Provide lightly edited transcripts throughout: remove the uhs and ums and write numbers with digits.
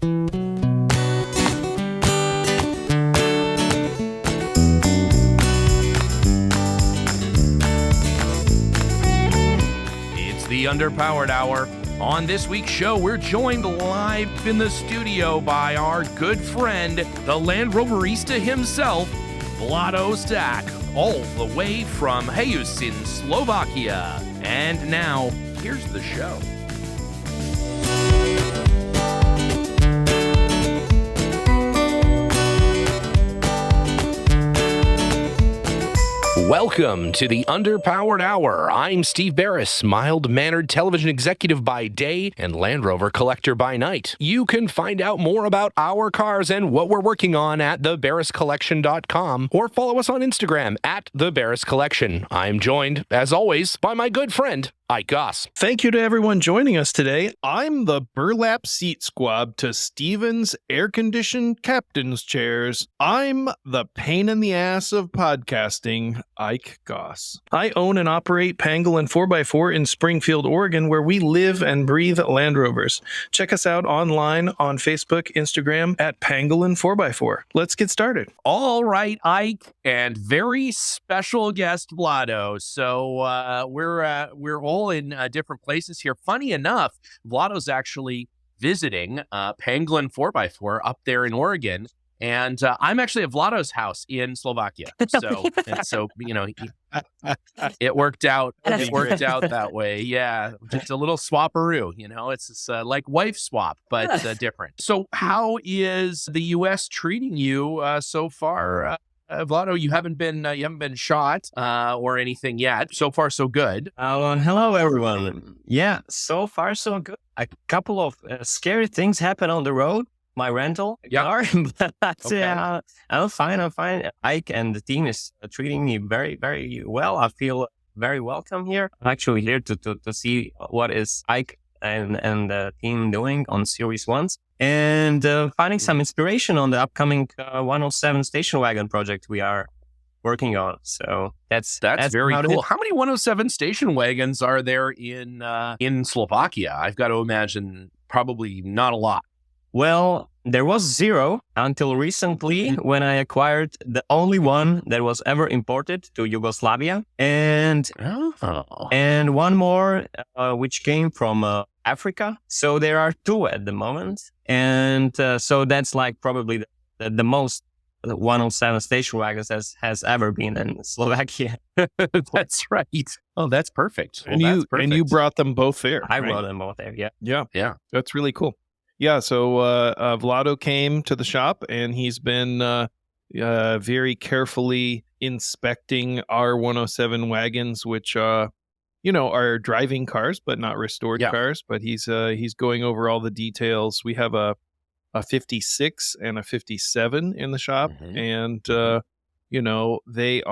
It's the Underpowered Hour. On this week's show, we're joined live in the studio by our good friend, the Land Roverista himself, Vlado Stec, all the way from Heyus in Slovakia. And now, here's the show. Welcome to the Underpowered Hour. I'm Steve Barris, mild-mannered television executive by day and Land Rover collector by night. You can find out more about our cars and what we're working on at thebarriscollection.com or follow us on Instagram at thebarriscollection. I'm joined, as always, by my good friend, Ike Goss. Thank you to everyone joining us today. I'm the burlap seat squab to Steven's air-conditioned captain's chairs. I'm the pain in the ass of podcasting, Ike Goss. I own and operate Pangolin 4x4 in Springfield, Oregon, where we live and breathe Land Rovers. Check us out online on Facebook, Instagram at Pangolin 4x4. Let's get started. All right, Ike, and very special guest Vlado. So we're all in different places here. Funny enough, Vlado's actually visiting Pangolin 4x4 up there in Oregon. And I'm actually at Vlado's house in Slovakia. So you know, it worked out. It worked out that way. Yeah, just a little swapperoo. You know, it's like wife swap, but different. So, how is the U.S. treating you so far, Vlado? You haven't been shot or anything yet. So far, so good. Hello, everyone. Yeah, so far, so good. A couple of scary things happen on the road. My rental car, but okay. I'm fine. Ike and the team is treating me very, very well. I feel very welcome here. I'm actually here to see what is Ike and the team doing on Series 1s and finding some inspiration on the upcoming 107 Station Wagon project we are working on. So that's very cool. How many 107 Station Wagons are there in Slovakia? I've got to imagine probably not a lot. Well, there was 0 until recently when I acquired the only one that was ever imported to Yugoslavia, and one more which came from Africa. So there are 2 at the moment, and so that's like probably the most 107 station wagons has ever been in Slovakia. That's right. Oh, that's perfect. And you brought them both there. I brought them both there. Yeah. That's really cool. Yeah, so Vlado came to the shop, and he's been very carefully inspecting our 107 wagons, which are driving cars, but not restored cars. But he's going over all the details. We have a 56 and a 57 in the shop, and they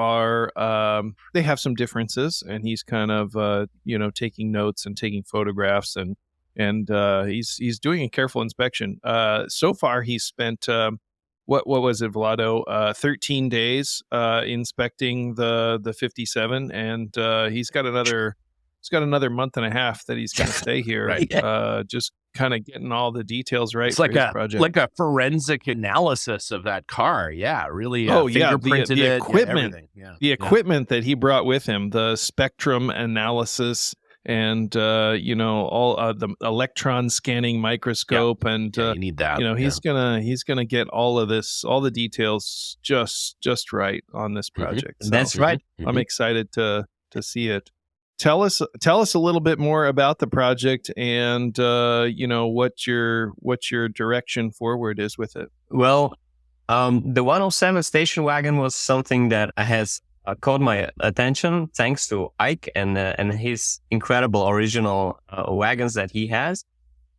have some differences, and he's kind of taking notes and taking photographs and he's doing a careful inspection. So far, he's spent what was it, Vlado? 13 days inspecting the 57, and he's got another month and a half that he's going to stay here, right. Just kind of getting all the details right. It's like a forensic analysis of that car. Yeah, really. Fingerprinted the it, equipment, the equipment that he brought with him, the spectrum analysis. And all the electron scanning microscope, and you need that. He's gonna get all of this, all the details just right on this project. So that's right. I'm excited to see it. Tell us a little bit more about the project, and what your direction forward is with it. Well, the 107 station wagon was something that has caught my attention thanks to Ike and his incredible original wagons that he has.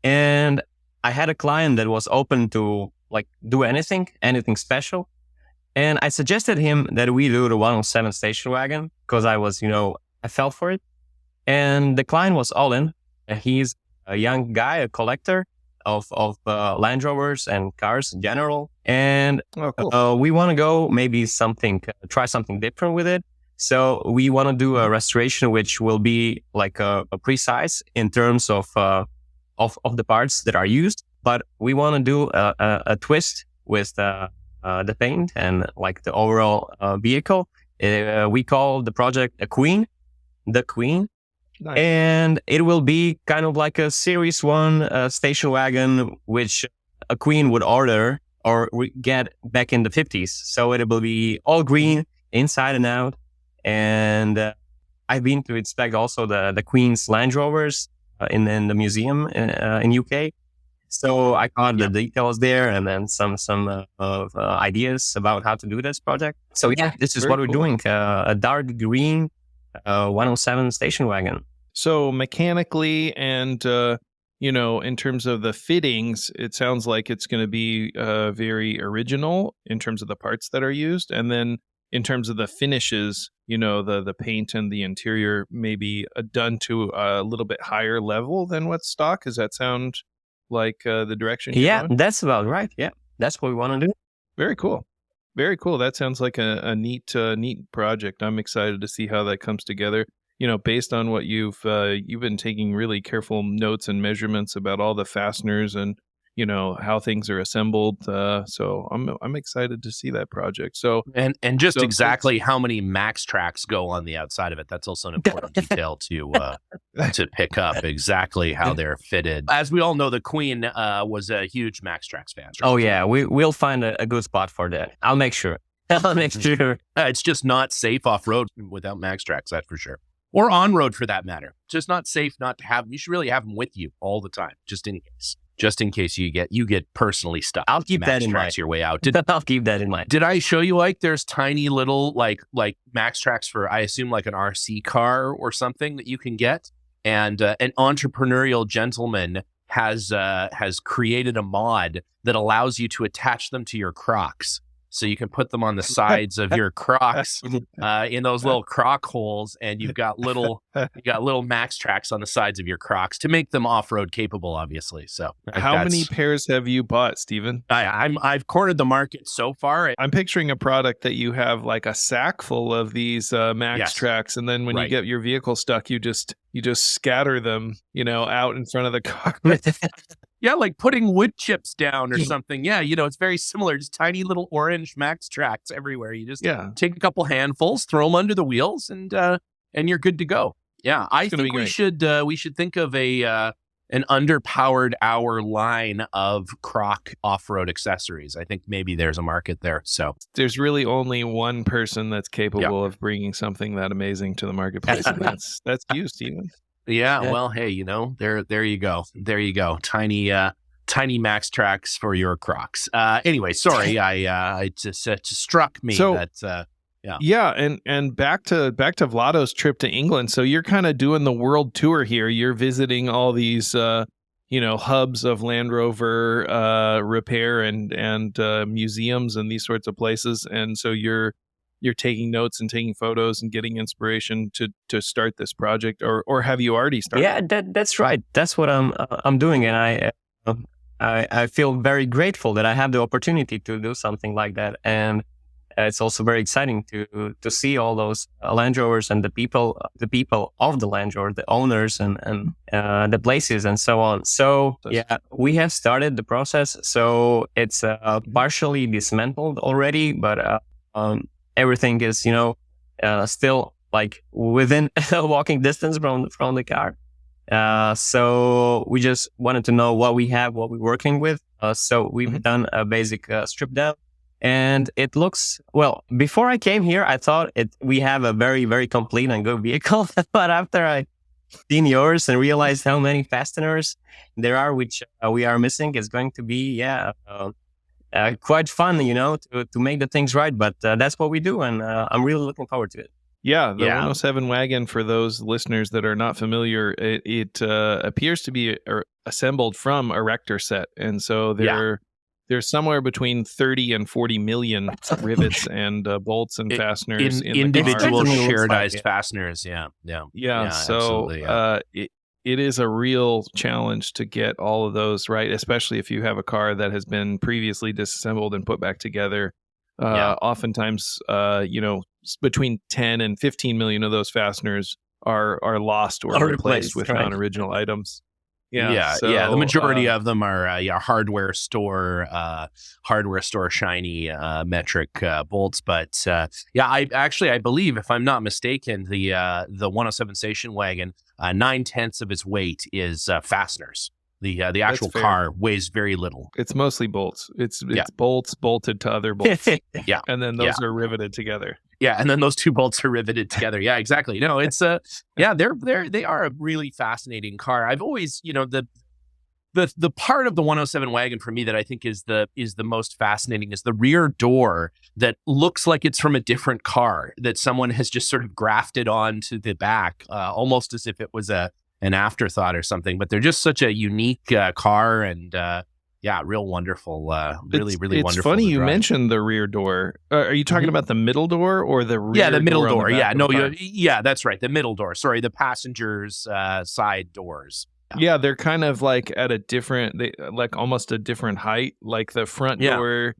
And I had a client that was open to do anything special. And I suggested him that we do the 107 station wagon because I fell for it. And the client was all in. He's a young guy, a collector of Land Rovers and cars in general. And we want to go try something different with it. So we want to do a restoration, which will be like a precise in terms of the parts that are used. but we want to do a twist with the paint and like the overall vehicle. We call the project the Queen. Nice. And it will be kind of like a Series 1 station wagon, which a Queen would order or get back in the 50s. So it will be all green, inside and out. And I've been to inspect also the Queen's Land Rovers in the museum in UK. So I caught the details there and then some ideas about how to do this project. So yeah, this is Very what we're cool. doing. A dark green 107 station wagon. So mechanically and, in terms of the fittings, it sounds like it's going to be very original in terms of the parts that are used. And then in terms of the finishes, the paint and the interior may be done to a little bit higher level than what's stock. Does that sound like the direction you're Yeah, going? that's about right. Yeah, that's what we want to do. Very cool. Very cool. That sounds like a neat project. I'm excited to see how that comes together. Based on what you've been taking really careful notes and measurements about all the fasteners and how things are assembled. So I'm excited to see that project. So And just So- exactly how many max tracks go on the outside of it. That's also an important detail to pick up, exactly how they're fitted. As we all know, the Queen was a huge max tracks fan. Oh yeah, we'll find a good spot for that. I'll make sure. I'll make sure. It's just not safe off road without max tracks, that's for sure. Or on road for that matter. Just not safe not to have them. You should really have them with you all the time, just in case. Just in case you get personally stuck. I'll keep Max that in tracks mind. your way out. I'll keep that in mind. Did I show you, like, there's tiny little like max tracks for, I assume, like an RC car or something that you can get? And an entrepreneurial gentleman has created a mod that allows you to attach them to your Crocs. So you can put them on the sides of your Crocs in those little Croc holes, and you've got little max tracks on the sides of your Crocs to make them off-road capable, obviously. So how many pairs have you bought, Steven? I've cornered the market so far. I'm picturing a product that you have like a sack full of these max Yes. tracks, and then when you Right. get your vehicle stuck, you just scatter them, out in front of the car. Yeah, like putting wood chips down or something. Yeah, it's very similar. Just tiny little orange max tracks everywhere. You just Yeah. take a couple handfuls, throw them under the wheels, and you're good to go. Yeah, I It's gonna think be we should think of an underpowered hour line of Croc off-road accessories. I think maybe there's a market there. So There's really only one person that's capable of bringing something that amazing to the marketplace, and that's you, Steven. yeah, Yeah. well, hey, there you go. There you go. Tiny max tracks for your Crocs. Anyway, sorry, it just struck me So- that. Yeah, and back to Vlado's trip to England. So you're kind of doing the world tour here. You're visiting all these hubs of Land Rover repair and museums and these sorts of places. And so you're taking notes and taking photos and getting inspiration to start this project, or have you already started? Yeah, that's right. That's what I'm doing, and I feel very grateful that I have the opportunity to do something like that. And it's also very exciting to see all those Land Rovers and the people of the Land Rover, the owners and the places and so on. So yeah, we have started the process. So it's partially dismantled already, but everything is still like within walking distance from the car. So we just wanted to know what we have, what we're working with. So we've done a basic strip down. And it looks, well, before I came here, I thought we have a very, very complete and good vehicle. But after I seen yours and realized how many fasteners there are, which we are missing, it's going to be, quite fun, to make the things right. But that's what we do. And I'm really looking forward to it. Yeah, the 107 wagon, for those listeners that are not familiar, it appears to be assembled from a Rector set. And so there's somewhere between 30 and 40 million rivets and bolts and fasteners in individual the car. sharedized fasteners. Yeah. So absolutely, it is a real challenge to get all of those right, especially if you have a car that has been previously disassembled and put back together. Oftentimes, between 10 and 15 million of those fasteners are lost or replaced with non-original items. Yeah. So, The majority of them are hardware store shiny metric bolts. But I believe, if I'm not mistaken, the 107 station wagon, 9/10 of its weight is fasteners. The actual car weighs very little. It's mostly bolts. It's bolts bolted to other bolts. Yeah, and then those are riveted together. Yeah, and then those two bolts are riveted together. Yeah, exactly. No, it's they are a really fascinating car. I've always, the part of the 107 wagon for me that I think is the most fascinating is the rear door that looks like it's from a different car that someone has just sort of grafted onto the back, almost as if it was an afterthought or something. But they're just such a unique car, and real wonderful, really wonderful. It's funny you mentioned the rear door. Are you talking about the middle door or the rear? Yeah, the middle door. Yeah, that's right. The middle door. Sorry, the passengers' side doors. Yeah, they're kind of like at a different, like almost a different height. Like the front door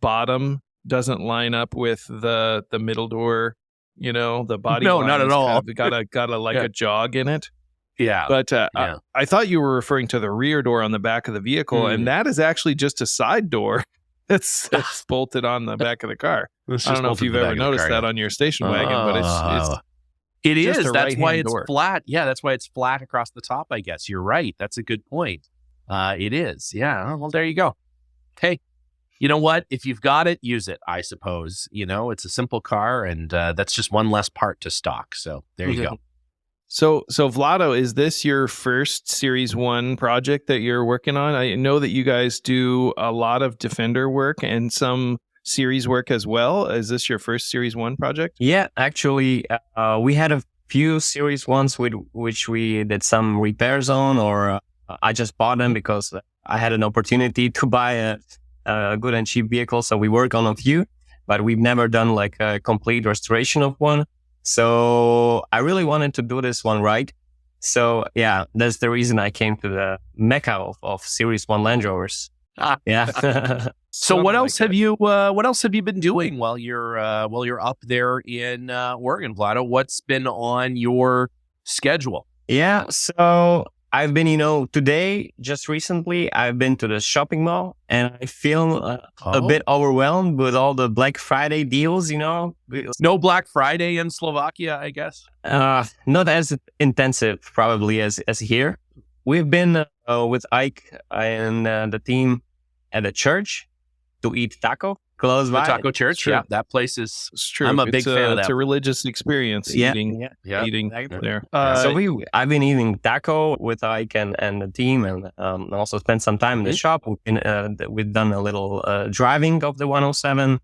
bottom doesn't line up with the middle door. The body. No, not at all. Got a jog in it. Yeah. But I thought you were referring to the rear door on the back of the vehicle, and that is actually just a side door that's bolted on the back of the car. I don't know if you've ever noticed that on your station wagon, but it is. That's why it's door. flat. Yeah, that's why it's flat across the top, I guess. You're right. That's a good point. It is. Yeah. Well, there you go. Hey, you know what? If you've got it, use it, I suppose. It's a simple car, and that's just one less part to stock. So there you go. So Vlado, is this your first Series 1 project that you're working on? I know that you guys do a lot of Defender work and some series work as well. Is this your first Series 1 project? Yeah, actually, we had a few Series 1s with which we did some repairs on, or I just bought them because I had an opportunity to buy a good and cheap vehicle. So we work on a few, but we've never done like a complete restoration of one. So I really wanted to do this one right. So yeah, that's the reason I came to the mecca of Series 1 Land Rovers. Yeah. So what else have you been doing while you're up there in Oregon, Vlado? What's been on your schedule? Yeah, so I've been, today, just recently, I've been to the shopping mall, and I feel a bit overwhelmed with all the Black Friday deals, No Black Friday in Slovakia, I guess? Not as intensive, probably, as here. We've been with Ike and the team at the church to eat taco close by. The taco church, yeah. That place is... It's true. I'm a big fan of that. It's a religious experience, eating there. I've been eating taco with Ike and the team, and also spent some time in the shop. We've done a little driving of the 107.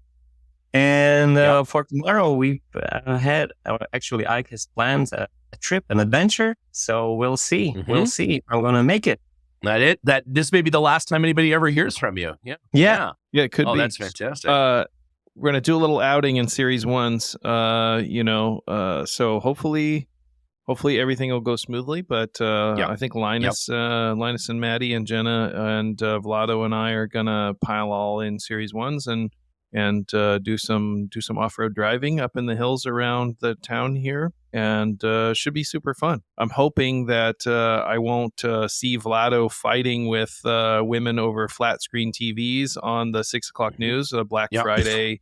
And for tomorrow, we've had... actually, Ike has planned a trip, an adventure. So we'll see. We'll see if I'm going to make it. That this may be the last time anybody ever hears from you. Yeah, it could be. Oh, that's fantastic. We're gonna do a little outing in Series 1s. So hopefully everything will go smoothly. But I think Linus and Maddie and Jenna and Vlado and I are gonna pile all in Series 1s and do some off-road driving up in the hills around the town here, and should be super fun. I'm hoping that I won't see Vlado fighting with women over flat screen TVs on the 6 o'clock news, Black Friday,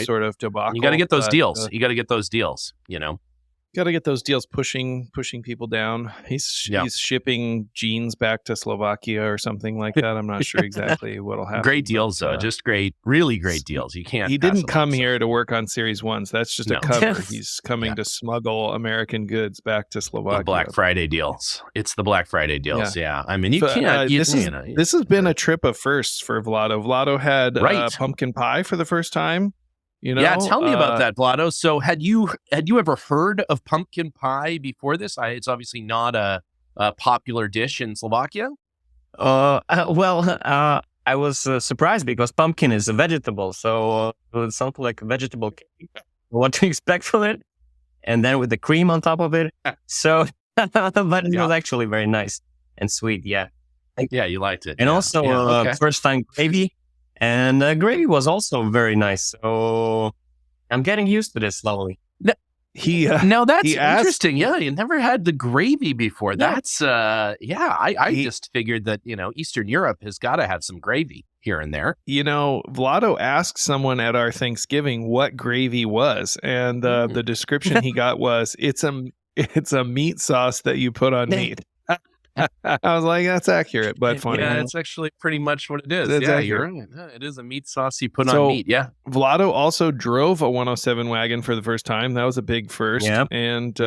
sort of debacle. You got to get those deals. You got to get those deals. Got to get those deals pushing people down. He's shipping jeans back to Slovakia or something like that. I'm not sure exactly what'll happen. Great deals, though. Just great, really great deals. You can't. He didn't come here to work on Series 1s. That's just a cover. He's coming to smuggle American goods back to Slovakia. The Black Friday deals. It's the Black Friday deals. Yeah. I mean, you can't. This has been a trip of firsts for Vlado. Vlado had pumpkin pie for the first time. Yeah, tell me about that, Vlado. So had you ever heard of pumpkin pie before this? It's obviously not a popular dish in Slovakia. I was surprised because pumpkin is a vegetable, so it sounds like a vegetable cake. What to expect from it? And then with the cream on top of it. So, but it was actually very nice and sweet. Yeah. Yeah, you liked it. And also first time gravy. And gravy was also very nice. So I'm getting used to this slowly. Now that's he asked- interesting. Yeah, you never had the gravy before. No. That's I just figured that, Eastern Europe has got to have some gravy here and there. Vlado asked someone at our Thanksgiving what gravy was, and the description he got was it's a meat sauce that you put on meat. I was like, that's accurate, but funny. Yeah, that's actually pretty much what it is. That's yeah, accurate. you're right. Yeah, it is a meat sauce you put on meat. Yeah. Vlado also drove a 107 wagon for the first time. That was a big first. Yeah. And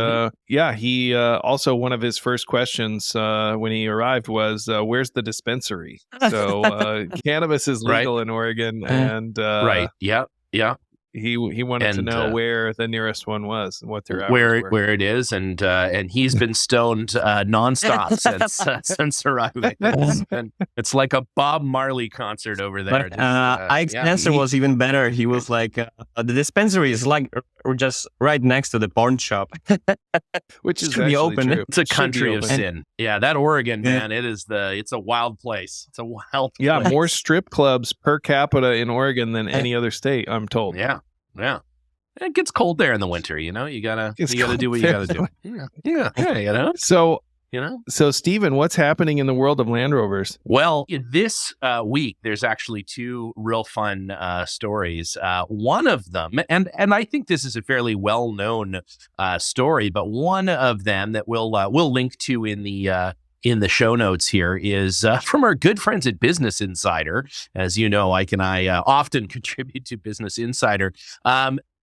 he also, one of his first questions when he arrived was, where's the dispensary? So cannabis is legal in Oregon. And right. Yeah. Yeah. He wanted to know where the nearest one was and what their hours were. Where it is, and he's been stoned nonstop since arriving. It's like a Bob Marley concert over there. But Ike's answer was even better. He was like, the dispensary is like just right next to the pawn shop, which is be open. True. It's a country of sin. Yeah, that Oregon, man, it's a wild place. It's a wild place. Yeah, more strip clubs per capita in Oregon than any other state, I'm told. Yeah. Yeah. It gets cold there in the winter, you gotta do what you gotta do. Yeah. So Stephen, what's happening in the world of Land Rovers? Well, this week, there's actually two real fun stories. One of them, and I think this is a fairly well-known story, but one of them that we'll link to in the show notes here is from our good friends at Business Insider. As you know, Ike and I often contribute to Business Insider.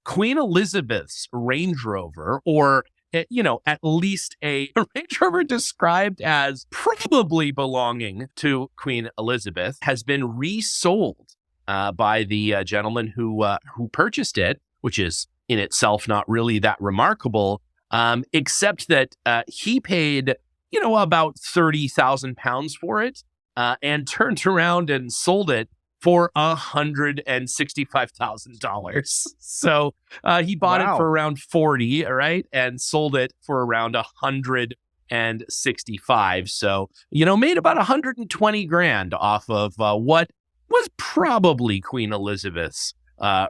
Queen Elizabeth's Range Rover, or at least a Range Rover described as probably belonging to Queen Elizabeth, has been resold by the gentleman who purchased it, which is in itself not really that remarkable, except that he paid about £30,000 for it, and turned around and sold it for $165,000. So he bought it for around 40, right, and sold it for around 165. So made about 120 grand off of what was probably Queen Elizabeth's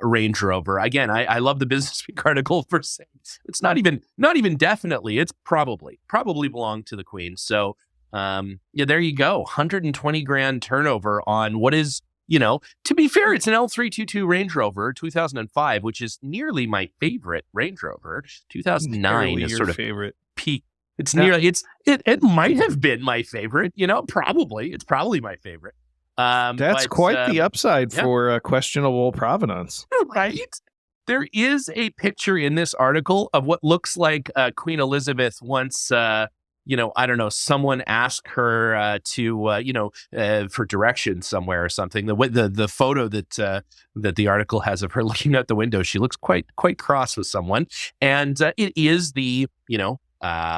Range Rover. Again, I love the Business Week article for saying it's not even definitely, it's probably belonged to the Queen. So there you go, 120 grand turnover on what is, to be fair, it's an L322 Range Rover 2005, which is nearly my favorite Range Rover. 2009 is sort of favorite peak. It's nearly it might have been my favorite. Probably it's probably my favorite. That's quite the upside for questionable provenance. Right. There is a picture in this article of what looks like Queen Elizabeth once, I don't know, someone asked her for directions somewhere or something. The photo that the article has of her looking out the window, she looks quite cross with someone. And it is the,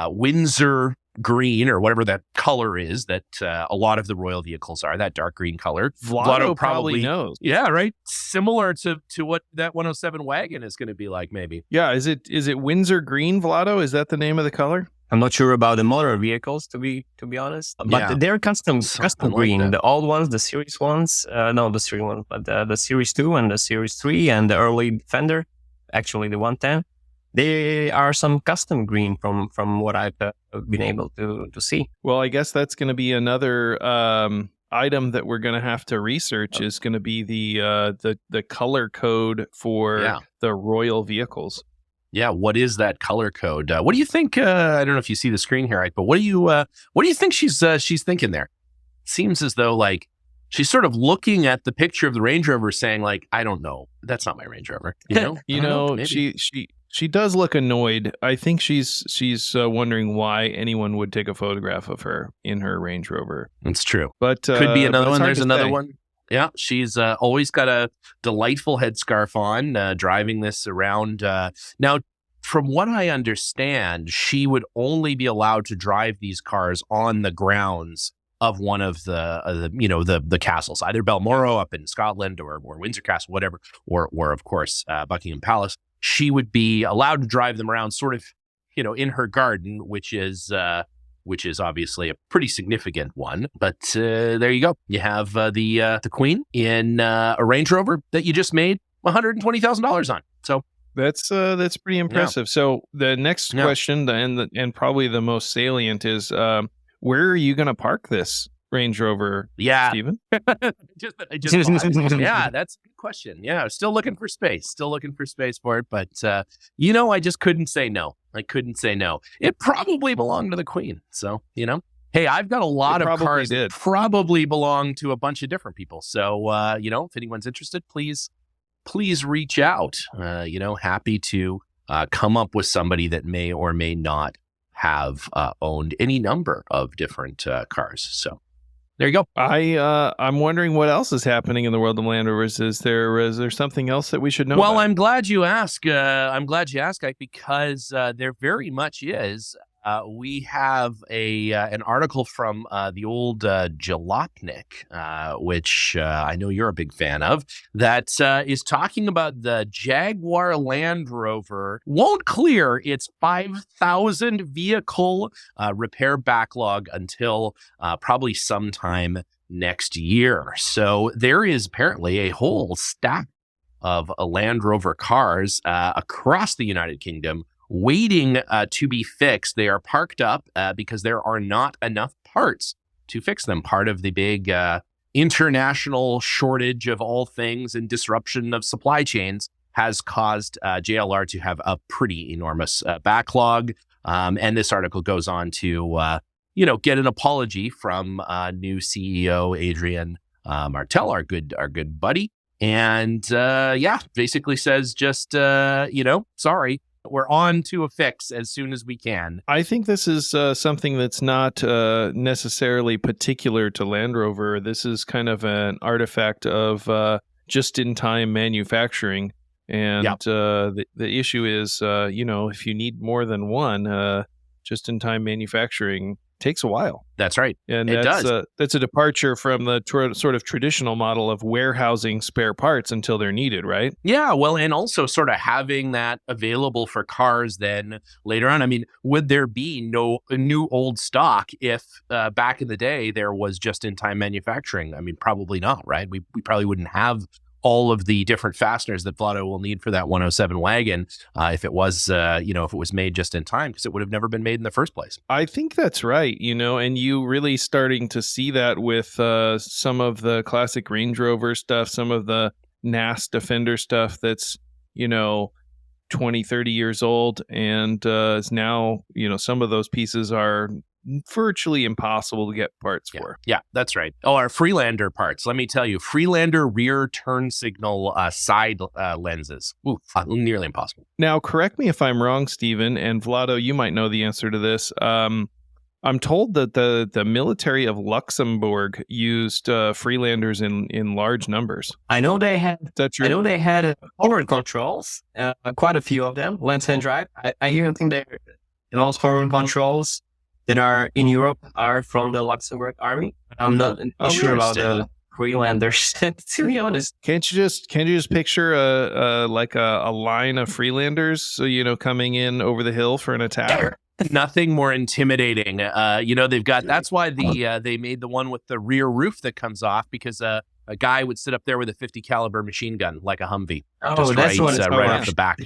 Windsor green, or whatever that color is that a lot of the royal vehicles are, that dark green color. Vlado probably knows. Yeah, right. Similar to what that 107 wagon is going to be like, maybe. Yeah, is it Windsor green, Vlado? Is that the name of the color? I'm not sure about the motor vehicles, to be honest, but they're custom green. Like the old ones, the series ones, not the series ones, but the series 2 and the series 3 and the early Defender, actually the 110. They are some custom green from what I've been able to see. Well, I guess that's going to be another item that we're going to have to research. Is going to be the color code for the royal vehicles. Yeah, what is that color code? What do you think? I don't know if you see the screen here, Ike, but what do you think she's thinking there? Seems as though like she's sort of looking at the picture of the Range Rover, saying like, I don't know, that's not my Range Rover. She does look annoyed. I think she's wondering why anyone would take a photograph of her in her Range Rover. It's true. But could be another one. There's another say. one. Yeah, she's always got a delightful headscarf on, driving this around. Now, from what I understand, she would only be allowed to drive these cars on the grounds of one of the castles, either Balmoral up in Scotland or Windsor Castle, whatever, or of course Buckingham Palace. She would be allowed to drive them around, sort of, in her garden, which is obviously a pretty significant one. But there you go. You have the Queen in a Range Rover that you just made $120,000 on. So That's pretty impressive. So the next question, and probably the most salient, is where are you going to park this Range Rover, Stephen? I just bought. Yeah, that's a good question. Yeah, still looking for space. Still looking for space for it. But, I just couldn't say no. I couldn't say no. It probably belonged to the Queen. So, hey, I've got a lot of cars that probably belong to a bunch of different people. So, if anyone's interested, please reach out. Happy to come up with somebody that may or may not have owned any number of different cars. So there you go. I'm wondering what else is happening in the world of Land Rovers. Is there something else that we should know? Well, about? I'm glad you ask. Ike, because there very much is. We have an article from the old Jalopnik, which I know you're a big fan of, that is talking about the Jaguar Land Rover won't clear its 5,000 vehicle repair backlog until probably sometime next year. So there is apparently a whole stack of Land Rover cars across the United Kingdom waiting to be fixed. They are parked up because there are not enough parts to fix them. Part of the big international shortage of all things and disruption of supply chains has caused JLR to have a pretty enormous backlog. And this article goes on to, get an apology from new CEO Adrian Martel, our good buddy. And basically says just, sorry. We're on to a fix as soon as we can. I think this is something that's not necessarily particular to Land Rover. This is kind of an artifact of just-in-time manufacturing. And the issue is, if you need more than one, just-in-time manufacturing takes a while. That's right. And it does. That's a departure from the sort of traditional model of warehousing spare parts until they're needed, right? Yeah, well, and also sort of having that available for cars then later on. I mean, would there be no new old stock if back in the day there was just-in-time manufacturing? I mean, probably not, right? We probably wouldn't have all of the different fasteners that Vlado will need for that 107 wagon if it was, if it was made just in time, because it would have never been made in the first place. I think that's right, and you really starting to see that with some of the classic Range Rover stuff, some of the NAS Defender stuff that's, 20, 30 years old and is now, some of those pieces are virtually impossible to get parts for. Yeah, that's right. Oh, our Freelander parts. Let me tell you, Freelander rear turn signal side lenses. Ooh, nearly impossible. Now, correct me if I'm wrong, Stephen, and Vlado, you might know the answer to this. I'm told that the military of Luxembourg used Freelanders in large numbers. I know they had. Is that true? I know they had forward controls, quite a few of them, left-hand drive. I even think those forward controls that are in Europe are from the Luxembourg army. I'm not sure about the Freelanders, to be honest. Can't you just picture a line of Freelanders, coming in over the hill for an attack? Nothing more intimidating. They've got. That's why they made the one with the rear roof that comes off, because a guy would sit up there with a 50 caliber machine gun like a Humvee. Oh, that's what it's right off the back.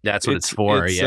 That's what it's for. It's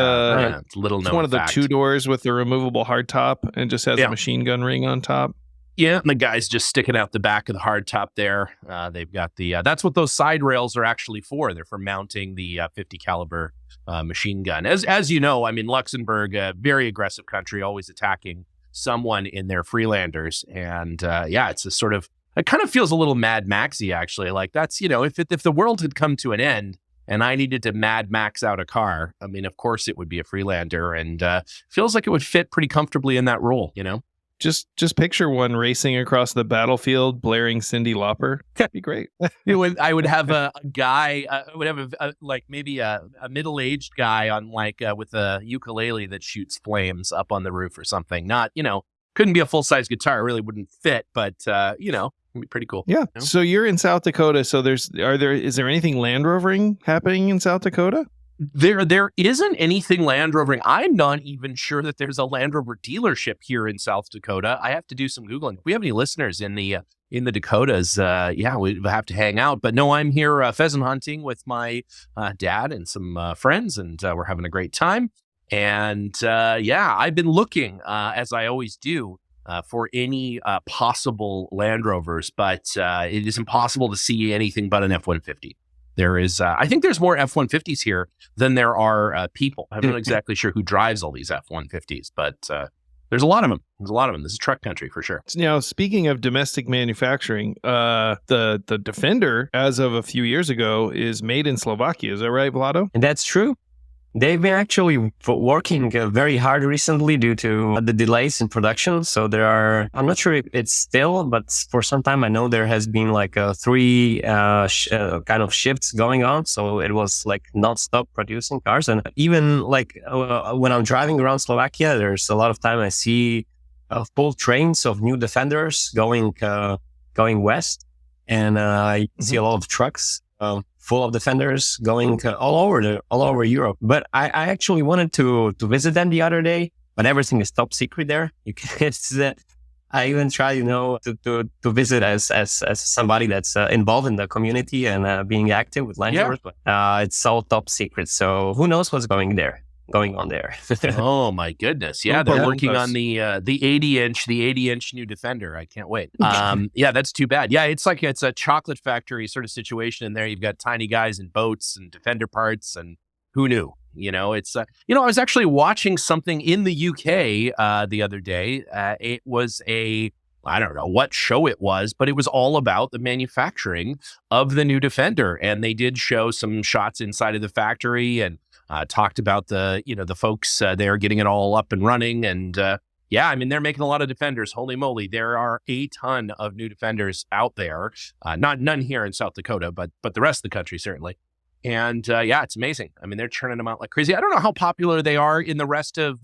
little known. It's one of the fact. 2 doors with the removable hardtop and just has a machine gun ring on top. Yeah, and the guy's just sticking out the back of the hardtop there. They've got that's what those side rails are actually for. They're for mounting the 50 caliber machine gun. As you know, I mean, Luxembourg, a very aggressive country, always attacking someone in their Freelanders. And it's a sort of, it kind of feels a little Mad Maxy, actually. Like that's, if the world had come to an end and I needed to Mad Max out a car, I mean, of course it would be a Freelander, and feels like it would fit pretty comfortably in that role, Just picture one racing across the battlefield, blaring Cyndi Lauper. That'd be great. I would have a guy. I would have maybe a middle-aged guy on with a ukulele that shoots flames up on the roof or something. Not couldn't be a full-size guitar. It really wouldn't fit, but it'd be pretty cool. Yeah. So you're in South Dakota. So is there anything Land Rovering happening in South Dakota? There isn't anything Land Rover. I'm not even sure that there's a Land Rover dealership here in South Dakota. I have to do some Googling. If we have any listeners in the Dakotas, we have to hang out. But no, I'm here pheasant hunting with my dad and some friends, and we're having a great time. And I've been looking, as I always do, for any possible Land Rovers, but it is impossible to see anything but an F-150. There is, I think there's more F-150s here than there are people. I'm not exactly sure who drives all these F-150s, but there's a lot of them. This is truck country for sure. Now, speaking of domestic manufacturing, the Defender, as of a few years ago, is made in Slovakia. Is that right, Vlado? And that's true. They've been actually working very hard recently due to the delays in production. So I'm not sure if it's still, but for some time I know there has been like 3 kind of shifts going on. So it was like non-stop producing cars. And even like when I'm driving around Slovakia, there's a lot of time I see full trains of new Defenders going west. And I see a lot of trucks full of Defenders going all over Europe. But I actually wanted to visit them the other day, but everything is top secret there. I even try, to visit as somebody that's involved in the community and being active with Land Rovers. But it's all top secret. So who knows what's going on there. Oh my goodness. Yeah, they're working on the 80-inch new Defender. I can't wait. That's too bad. Yeah, it's a chocolate factory sort of situation in there. You've got tiny guys in boats and Defender parts, and who knew? It's I was actually watching something in the UK the other day. It was I don't know what show it was, but it was all about the manufacturing of the new Defender, and they did show some shots inside of the factory and talked about the folks there getting it all up and running. And they're making a lot of Defenders. Holy moly. There are a ton of new Defenders out there. None here in South Dakota, but the rest of the country, certainly. And it's amazing. I mean, they're churning them out like crazy. I don't know how popular they are in the rest of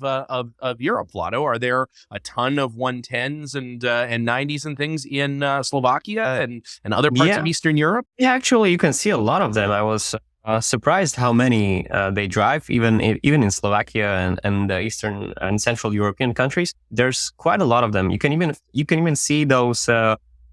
Europe, Vlado. Are there a ton of 110s and 90s and things in Slovakia and other parts of Eastern Europe? Yeah, actually, you can see a lot of them. I was surprised how many they drive, even in Slovakia and the Eastern and Central European countries. There's quite a lot of them. You can even see those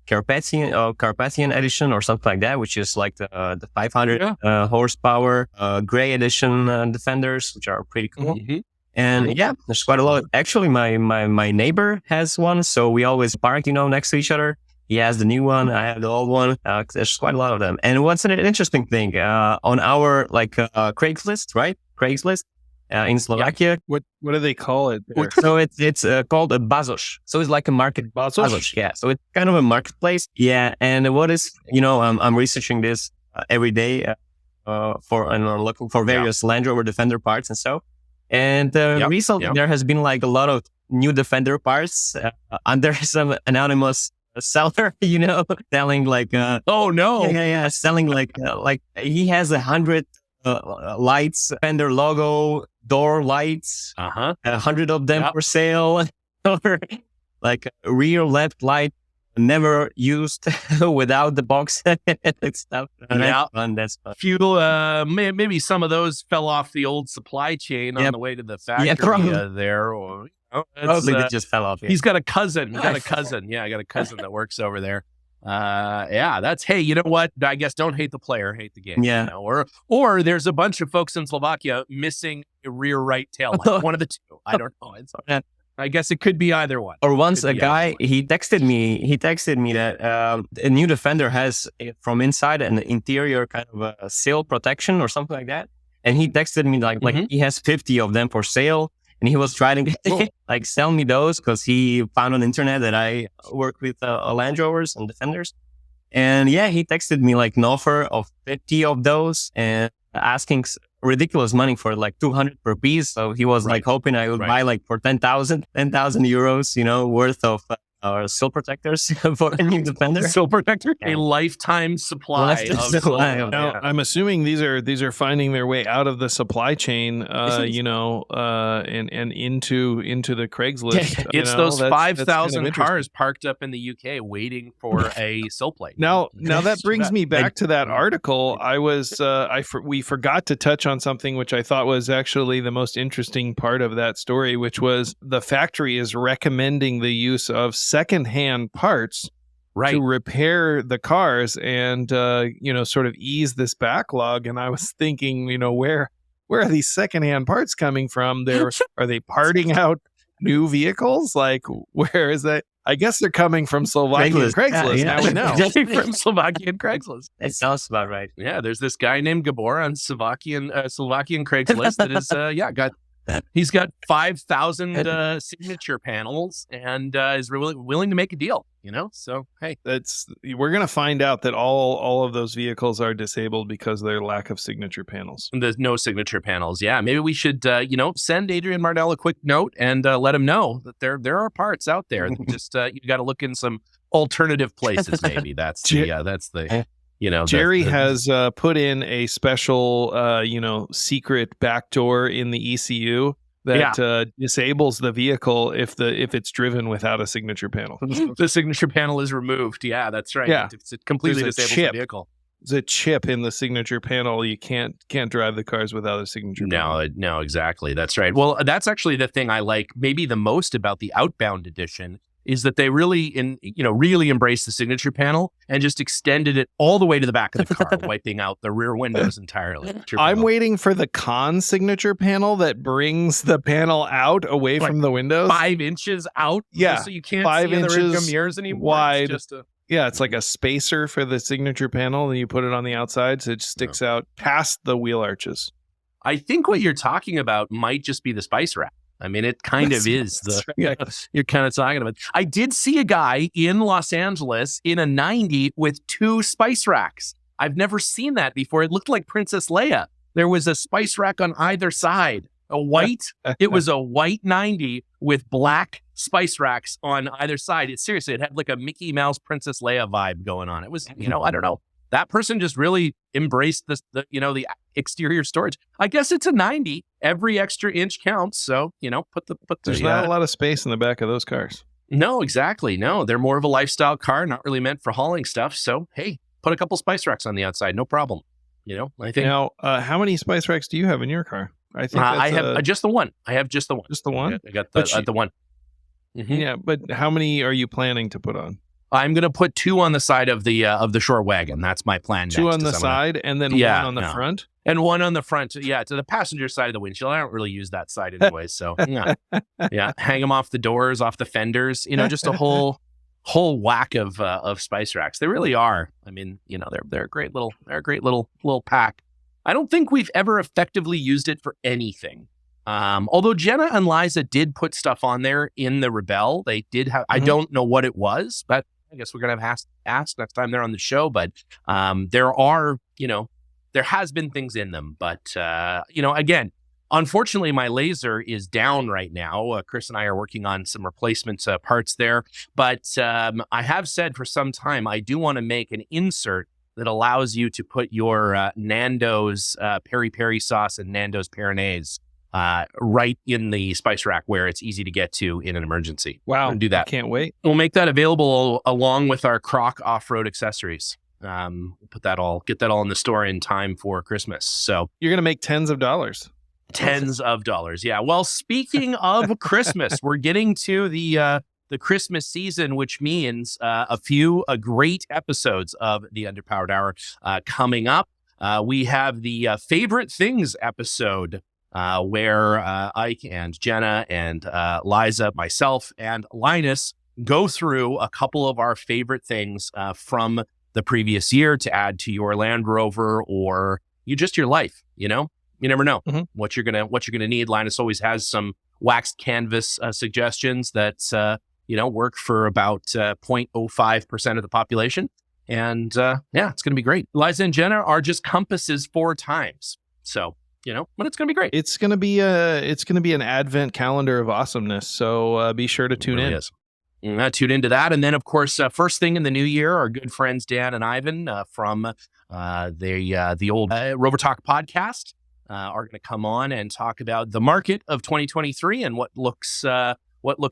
Carpathian edition or something like that, which is like the 500 horsepower gray edition Defenders, which are pretty cool. Mm-hmm. And there's quite a lot. Actually, my neighbor has one, so we always park, next to each other. He has the new one. I have the old one. There's quite a lot of them. And what's an interesting thing on our Craigslist, right? Craigslist in Slovakia. What do they call it there? So it's called a bazoš. So it's like a market. Bazoš? Yeah. So it's kind of a marketplace. Yeah. And what is I'm researching this every day and I'm looking for various Land Rover Defender parts and so. And recently there has been like a lot of new Defender parts under some anonymous seller, selling like selling like he has 100 lights, Fender logo, door lights, 100 of them for sale, or like a rear left light never used without the box and stuff. That's fun. That's fun. Few, maybe some of those fell off the old supply chain on the way to the factory there, or probably they just fell off. Yeah. He's got a cousin. Yeah, I got a cousin that works over there. That's, hey, you know what? I guess don't hate the player, hate the game. Yeah. Or there's a bunch of folks in Slovakia missing a rear right tail light. One of the two. I don't know. I guess it could be either one. Or once a guy, he texted me that a new Defender has from inside an interior kind of a sill protection or something like that. And he texted me like he has 50 of them for sale. And he was trying to sell me those because he found on the internet that I work with Land Rovers and Defenders. And he texted me like an offer of 50 of those and asking ridiculous money for like 200 per piece. So he was like hoping I would buy like for 10,000 euros, worth of or sill protectors for any defender. Sill protector, a Yeah. lifetime supply Lifetime of supply sill. of- Now, Yeah. I'm assuming these are finding their way out of the supply chain, and into the Craigslist. you It's know, those that's kind of 5,000 interesting. cars parked up in the UK waiting for a sill plate. Now that Too brings bad. me back to that article. We forgot to touch on something which I thought was actually the most interesting part of that story, which was the factory is recommending the use of secondhand parts Right. to repair the cars and sort of ease this backlog. And I was thinking, where are these secondhand parts coming from? Are they parting out new vehicles? Like, where is that? I guess they're coming from Slovakian Craigslist. Yeah. Now we know. From Slovakian Craigslist. It sounds about right. Yeah, there's this guy named Gabor on Slovakian Craigslist that is he's got 5,000 signature panels and is willing to make a deal. So hey, We're gonna find out that all of those vehicles are disabled because of their lack of signature panels. there's no signature panels. Yeah, maybe we should send Adrian Mardell a quick note and let him know that there are parts out there. Just you got to look in some alternative places. Maybe that's the Jerry has put in a special, secret backdoor in the ECU that disables the vehicle if it's driven without a signature panel. the signature panel is removed. Yeah, that's right. Yeah. It completely There's a disables chip. the vehicle. There's a chip in the signature panel. You can't drive the cars without a signature panel. No, exactly. That's right. Well, that's actually the thing I like maybe the most about the Outbound edition is that they really embraced the signature panel and just extended it all the way to the back of the car, wiping out the rear windows entirely. I'm waiting for the con signature panel that brings the panel out away from the windows. 5 inches out. Yeah, So you can't 5 see in the rearview inches mirrors anymore. wide. It's just Yeah, it's like a spacer for the signature panel, and you put it on the outside so it sticks out past the wheel arches. I think what you're talking about might just be the spice rack. I mean, it kind of is you're kind of talking about. I did see a guy in Los Angeles in a 90 with 2 spice racks. I've never seen that before. It looked like Princess Leia. There was a spice rack on either side. It was a white 90 with black spice racks on either side. It had like a Mickey Mouse Princess Leia vibe going on. It was, I don't know. That person just really embraced the exterior storage. I guess it's a 90. Every extra inch counts. So, There's not a lot of space in the back of those cars. No, exactly. No, they're more of a lifestyle car, not really meant for hauling stuff. So, hey, put a couple spice racks on the outside. No problem. I think. Now, how many spice racks do you have in your car? I think I have just the one. I have just the one. Just the one? I got the one. Mhm. Yeah, but how many are you planning to put on? I'm going to put 2 on the side of the shore wagon. That's my plan. 2 next, on the side and then 1 on the front? And 1 on the front. Yeah, to the passenger side of the windshield. I don't really use that side anyway. So, yeah. Hang them off the doors, off the fenders. Just a whole whack of spice racks. They really are. I mean, they're a great little pack. I don't think we've ever effectively used it for anything. Although Jenna and Liza did put stuff on there in the Rebel. They did have, I don't know what it was, but I guess we're going to have to ask next time they're on the show. But there has been things in them. But, again, unfortunately, my laser is down right now. Chris and I are working on some replacement parts there. But I have said for some time, I do want to make an insert that allows you to put your Nando's peri-peri sauce and Nando's Peronaise right in the spice rack where it's easy to get to in an emergency. Wow. Do that. I can't wait. We'll make that available along with our Croc off-road accessories. Get that all in the store in time for Christmas. So you're going to make tens of dollars. Tens of dollars. Yeah. Well, speaking of Christmas, we're getting to the Christmas season, which means a great episodes of the Underpowered Hour coming up. We have the favorite things episode where Ike and Jenna and Liza, myself, and Linus go through a couple of our favorite things from the previous year to add to your Land Rover or your life. You never know what you're gonna need. Linus always has some waxed canvas suggestions that work for about 0.05% of the population. And it's going to be great. Liza and Jenna are just compasses 4 times. So, but it's going to be great. It's going to be an advent calendar of awesomeness. So be sure to tune in. Is. Tune into that. And then, of course, first thing in the new year, our good friends Dan and Ivan from the old Rover Talk podcast are going to come on and talk about the market of 2023 and what looks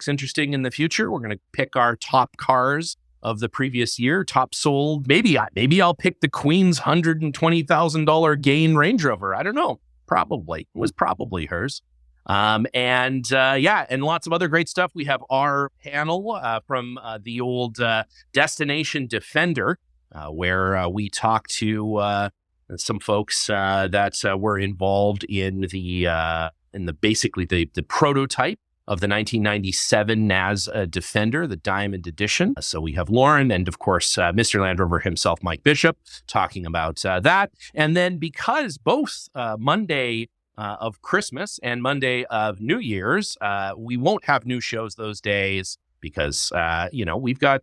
interesting in the future. We're going to pick our top cars of the previous year, top sold. Maybe I'll pick the Queen's $120,000 gain Range Rover. I don't know. Probably. It was probably hers. And lots of other great stuff. We have our panel from the old Destination Defender, where we talk to some folks that were involved in the basically the prototype of the 1997 NAS Defender, the Diamond Edition. So we have Lauren and, of course, Mr. Land Rover himself, Mike Bishop, talking about that. And then because both Monday of Christmas and Monday of New Year's, we won't have new shows those days because we've got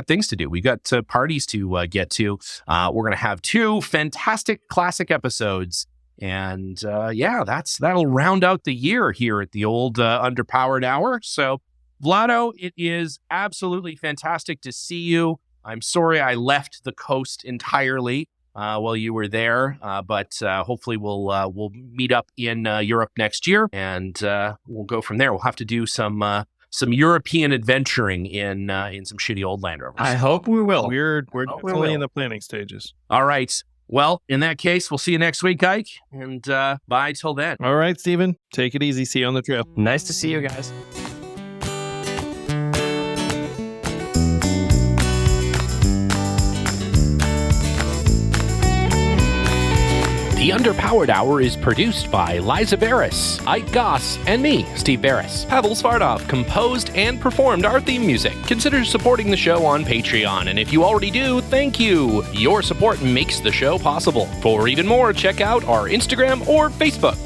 things to do. We've got parties to get to. We're going to have 2 fantastic classic episodes. And that'll round out the year here at the old Underpowered Hour. So, Vlado, it is absolutely fantastic to see you. I'm sorry I left the coast entirely while you were there, but hopefully we'll meet up in Europe next year, and we'll go from there. We'll have to do some European adventuring in some shitty old Land Rovers. I hope we will. We're definitely in the planning stages. All right. Well, in that case, we'll see you next week, Ike, and bye till then. All right, Steven. Take it easy. See you on the trip. Nice to see you guys. The Underpowered Hour is produced by Liza Veris, Ike Goss, and me, Steve Veris. Pavel Svardov composed and performed our theme music. Consider supporting the show on Patreon, and if you already do, thank you. Your support makes the show possible. For even more, check out our Instagram or Facebook.